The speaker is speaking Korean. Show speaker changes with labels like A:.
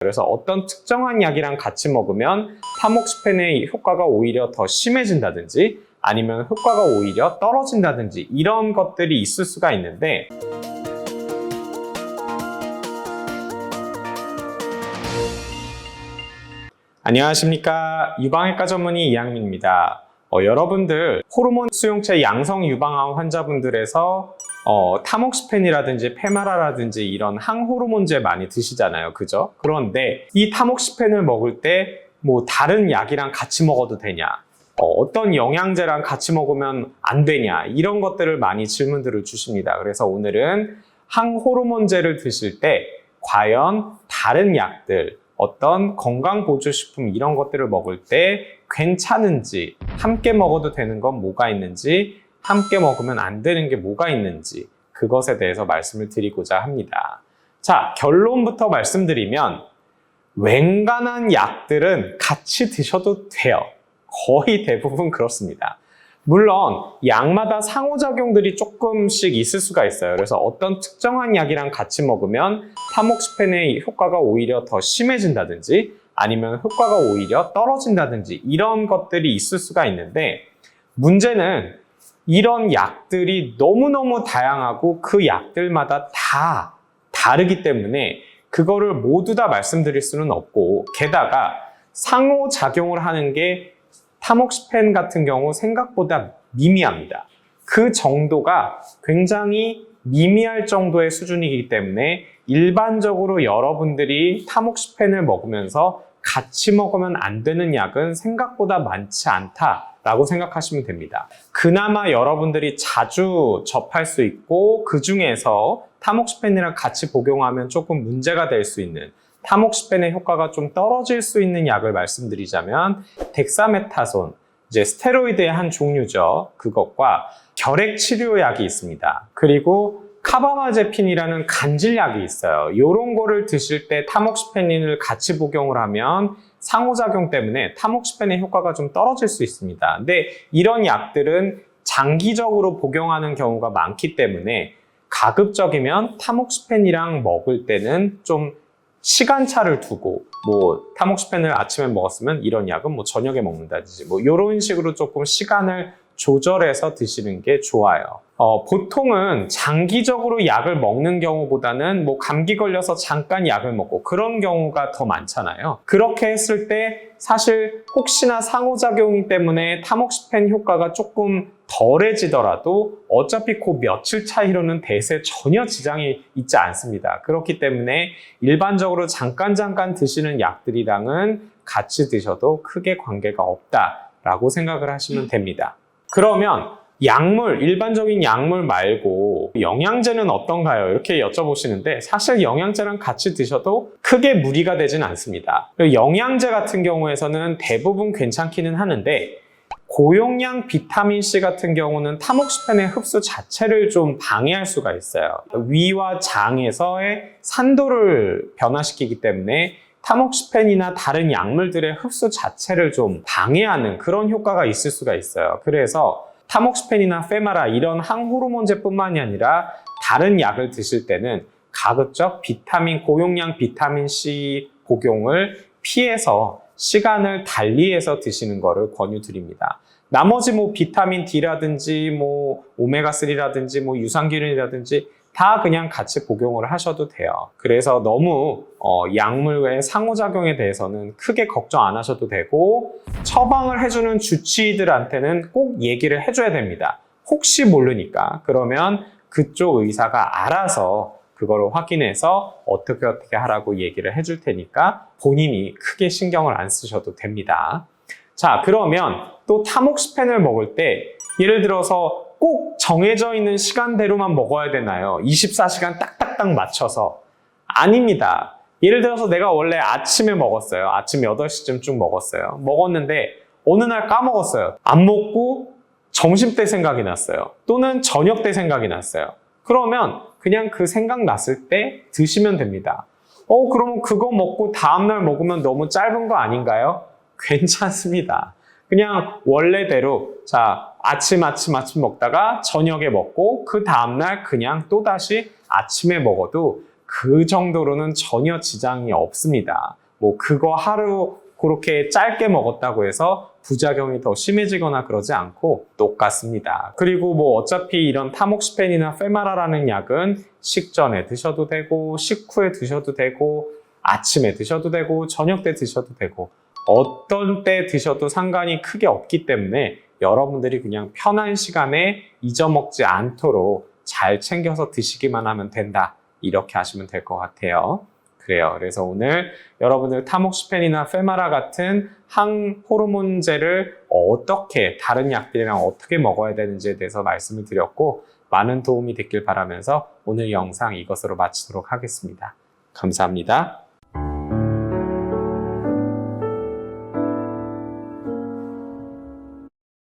A: 그래서 어떤 특정한 약이랑 같이 먹으면 타모xifen 효과가 오히려 더 심해진다든지 아니면 효과가 오히려 떨어진다든지 이런 것들이 있을 수가 있는데, 안녕하십니까, 유방외과 전문의 이양민입니다. 여러분들 호르몬 수용체 양성 유방암 환자분들에서 타모xifen이라든지 페마라라든지 이런 항호르몬제 많이 드시잖아요, 그죠? 그런데 이 타모xifen을 먹을 때 뭐 다른 약이랑 같이 먹어도 되냐, 어떤 영양제랑 같이 먹으면 안 되냐, 이런 것들을 많이 질문들을 주십니다. 그래서 오늘은 항호르몬제를 드실 때 과연 다른 약들, 어떤 건강보조식품 이런 것들을 먹을 때 괜찮은지, 함께 먹어도 되는 건 뭐가 있는지, 함께 먹으면 안 되는 게 뭐가 있는지, 그것에 대해서 말씀을 드리고자 합니다. 자, 결론부터 말씀드리면 웬간한 약들은 같이 드셔도 돼요. 거의 대부분 그렇습니다. 물론 약마다 상호작용들이 조금씩 있을 수가 있어요. 그래서 어떤 특정한 약이랑 같이 먹으면 타모xifen의 효과가 오히려 더 심해진다든지 아니면 효과가 오히려 떨어진다든지 이런 것들이 있을 수가 있는데, 문제는 이런 약들이 너무너무 다양하고 그 약들마다 다 다르기 때문에 그거를 모두 다 말씀드릴 수는 없고, 게다가 상호작용을 하는 게 타모xifen 같은 경우 생각보다 미미합니다. 그 정도가 굉장히 미미할 정도의 수준이기 때문에 일반적으로 여러분들이 타모xifen을 먹으면서 같이 먹으면 안 되는 약은 생각보다 많지 않다라고 생각하시면 됩니다. 그나마 여러분들이 자주 접할 수 있고 그 중에서 타모xifen이랑 같이 복용하면 조금 문제가 될 수 있는, 타모xifen의 효과가 좀 떨어질 수 있는 약을 말씀드리자면 덱사메타손, 이제 스테로이드의 한 종류죠. 그것과 결핵 치료약이 있습니다. 그리고 카바마제핀이라는 간질약이 있어요. 이런 거를 드실 때 타모xifen을 같이 복용을 하면 상호작용 때문에 타모xifen의 효과가 좀 떨어질 수 있습니다. 근데 이런 약들은 장기적으로 복용하는 경우가 많기 때문에 가급적이면 타모xifen이랑 먹을 때는 좀 시간차를 두고, 뭐 타모xifen을 아침에 먹었으면 이런 약은 뭐 저녁에 먹는다든지 뭐 이런 식으로 조금 시간을 조절해서 드시는 게 좋아요. 보통은 장기적으로 약을 먹는 경우보다는 뭐 감기 걸려서 잠깐 약을 먹고 그런 경우가 더 많잖아요. 그렇게 했을 때 사실 혹시나 상호작용 때문에 타모xifen 효과가 조금 덜해지더라도 어차피 그 며칠 차이로는 대세에 전혀 지장이 있지 않습니다. 그렇기 때문에 일반적으로 잠깐 드시는 약들이랑은 같이 드셔도 크게 관계가 없다라고 생각을 하시면 됩니다. 그러면 약물, 일반적인 약물 말고 영양제는 어떤가요? 이렇게 여쭤보시는데, 사실 영양제랑 같이 드셔도 크게 무리가 되진 않습니다. 영양제 같은 경우에서는 대부분 괜찮기는 하는데, 고용량 비타민C 같은 경우는 타모xifen의 흡수 자체를 좀 방해할 수가 있어요. 위와 장에서의 산도를 변화시키기 때문에 타모xifen이나 다른 약물들의 흡수 자체를 좀 방해하는 그런 효과가 있을 수가 있어요. 그래서 타모xifen이나 페마라 이런 항호르몬제뿐만이 아니라 다른 약을 드실 때는 가급적 고용량 비타민C 복용을 피해서 시간을 달리해서 드시는 것을 권유드립니다. 나머지 뭐 비타민 D라든지 뭐 오메가3라든지 뭐 유산균이라든지 다 그냥 같이 복용을 하셔도 돼요. 그래서 너무 약물과의 상호작용에 대해서는 크게 걱정 안 하셔도 되고, 처방을 해주는 주치의들한테는 꼭 얘기를 해줘야 됩니다. 혹시 모르니까. 그러면 그쪽 의사가 알아서 그거를 확인해서 어떻게 하라고 얘기를 해줄 테니까 본인이 크게 신경을 안 쓰셔도 됩니다. 자, 그러면 또 타모xifen을 먹을 때 예를 들어서 꼭 정해져 있는 시간대로만 먹어야 되나요? 24시간 딱딱딱 맞춰서. 아닙니다. 예를 들어서 내가 원래 아침에 먹었어요. 아침 8시쯤 쭉 먹었어요. 먹었는데 어느 날 까먹었어요. 안 먹고 점심 때 생각이 났어요. 또는 저녁 때 생각이 났어요. 그러면 그냥 그 생각 났을 때 드시면 됩니다. 그러면 그거 먹고 다음날 먹으면 너무 짧은 거 아닌가요? 괜찮습니다. 그냥 원래대로, 자, 아침 먹다가 저녁에 먹고 그 다음날 그냥 또다시 아침에 먹어도 그 정도로는 전혀 지장이 없습니다. 뭐 그거 하루 그렇게 짧게 먹었다고 해서 부작용이 더 심해지거나 그러지 않고 똑같습니다. 그리고 뭐 어차피 이런 타목시펜이나 페마라라는 약은 식전에 드셔도 되고 식후에 드셔도 되고 아침에 드셔도 되고 저녁 때 드셔도 되고 어떤 때 드셔도 상관이 크게 없기 때문에 여러분들이 그냥 편한 시간에 잊어먹지 않도록 잘 챙겨서 드시기만 하면 된다. 이렇게 하시면 될 것 같아요. 그래요. 그래서 오늘 여러분들 타목시펜이나 페마라 같은 항호르몬제를 어떻게 다른 약들이랑 어떻게 먹어야 되는지에 대해서 말씀을 드렸고 많은 도움이 됐길 바라면서 오늘 영상 이것으로 마치도록 하겠습니다. 감사합니다.